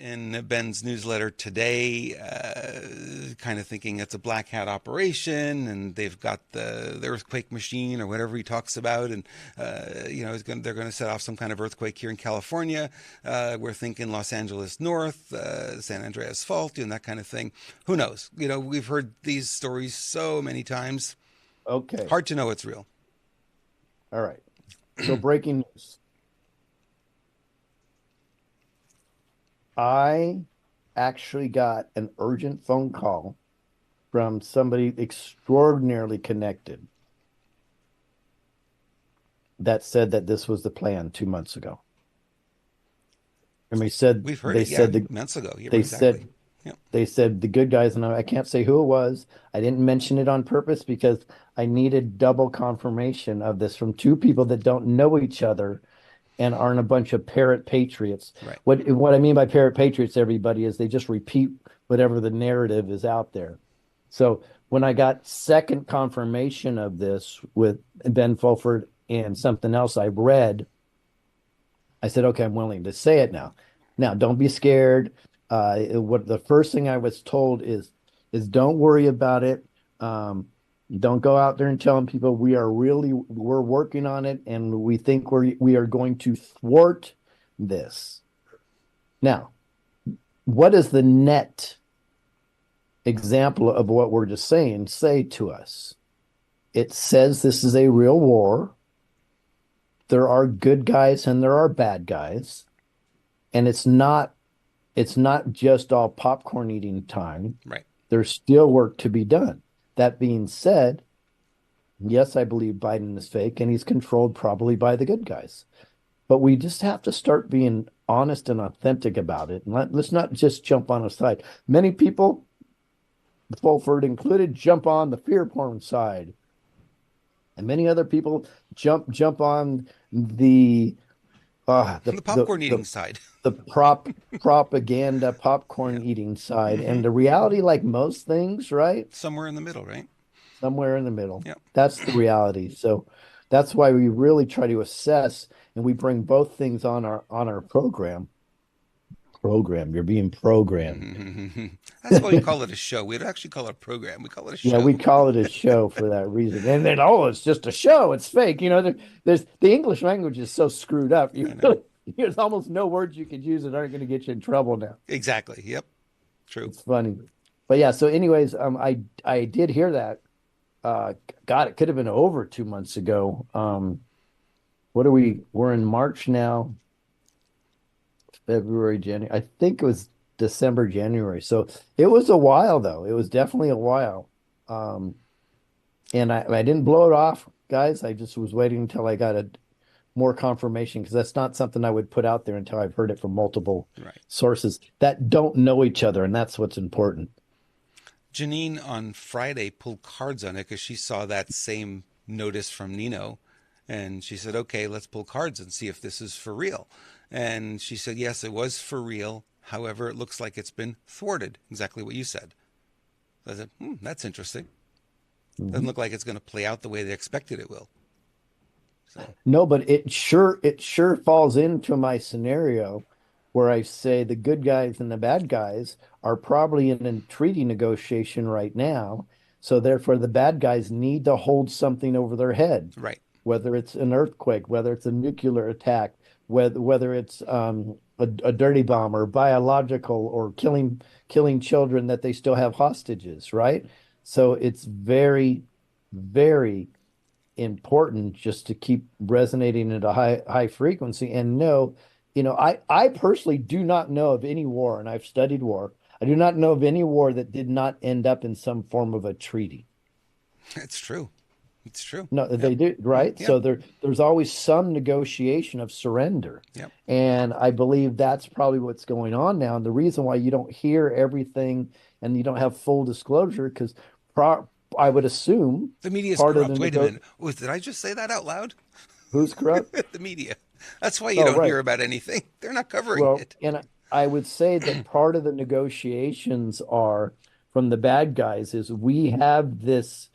in Ben's newsletter today, kind of thinking it's a black hat operation, and they've got the earthquake machine or whatever he talks about, and they're going to set off some kind of earthquake here in California. We're thinking Los Angeles North, San Andreas Fault, and that kind of thing. Who knows? We've heard these stories so many times. Okay. Hard to know it's real. All right. So breaking news. I actually got an urgent phone call from somebody extraordinarily connected that said that this was the plan 2 months ago. And We've heard it, months ago. Yeah, they exactly. said Yep. they said the good guys, and I can't say who it was. I didn't mention it on purpose because I needed double confirmation of this from two people that don't know each other and aren't a bunch of parrot patriots. Right. What I mean by parrot patriots, everybody, is they just repeat whatever the narrative is out there. So when I got second confirmation of this with Ben Fulford and something else I read, I said, okay, I'm willing to say it now. Now, don't be scared. What the first thing I was told is don't worry about it. Don't go out there and telling people we're working on it and we think we are going to thwart this. Now, what does the net example of what we're just saying say to us? It says this is a real war. There are good guys and there are bad guys. And it's not just all popcorn eating time. Right. There's still work to be done. That being said, yes, I believe Biden is fake and he's controlled probably by the good guys. But we just have to start being honest and authentic about it. And let's not just jump on a side. Many people, Fulford included, jump on the fear porn side. And many other people jump on the popcorn eating side. The propaganda popcorn eating side. Mm-hmm. And the reality, like most things, right? Somewhere in the middle, right? Somewhere in the middle. Yep. That's the reality. So that's why we really try to assess, and we bring both things on our program. You're being programmed. Mm-hmm. That's why we call it a show. We'd actually call it a program. We call it a show. Yeah, we call it a show for that reason. And then, it's just a show. It's fake. There's the English language is so screwed up. There's almost no words you could use that aren't going to get you in trouble now. Exactly. Yep. True. It's funny. But yeah, so anyways, I did hear that. God, it could have been over 2 months ago. We're in March now. February, January. I think it was December, January. So it was a while, though. It was definitely a while. And I didn't blow it off, guys. I just was waiting until I got more confirmation, because that's not something I would put out there until I've heard it from multiple sources that don't know each other, and that's what's important. Janine on Friday pulled cards on it because she saw that same notice from Nino, and she said, okay, let's pull cards and see if this is for real. And she said, yes, it was for real. However, it looks like it's been thwarted. Exactly what you said. I said, that's interesting. Doesn't look like it's going to play out the way they expected it will. So. No, but it sure falls into my scenario where I say the good guys and the bad guys are probably in a treaty negotiation right now. So therefore, the bad guys need to hold something over their head. Right. Whether it's an earthquake, whether it's a nuclear attack, whether it's a dirty bomb or biological or killing children that they still have hostages, right? So it's very, very important just to keep resonating at a high frequency and know, I personally do not know of any war, and I've studied war. I do not know of any war that did not end up in some form of a treaty. It's true. It's true. No, yep. They do, right? Yep. So there's always some negotiation of surrender. Yep. And I believe that's probably what's going on now. And the reason why you don't hear everything and you don't have full disclosure, because I would assume the media is corrupt. Wait a minute. Did I just say that out loud? Who's corrupt? The media. That's why you don't hear about anything. They're not covering it. And I would say that part of the negotiations are from the bad guys is we have this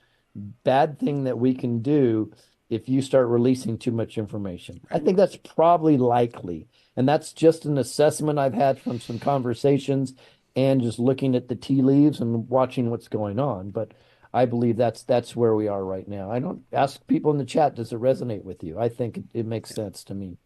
bad thing that we can do if you start releasing too much information. I think that's probably likely. And that's just an assessment I've had from some conversations and just looking at the tea leaves and watching what's going on. But I believe that's where we are right now. I don't ask people in the chat, does it resonate with you? I think it makes sense to me.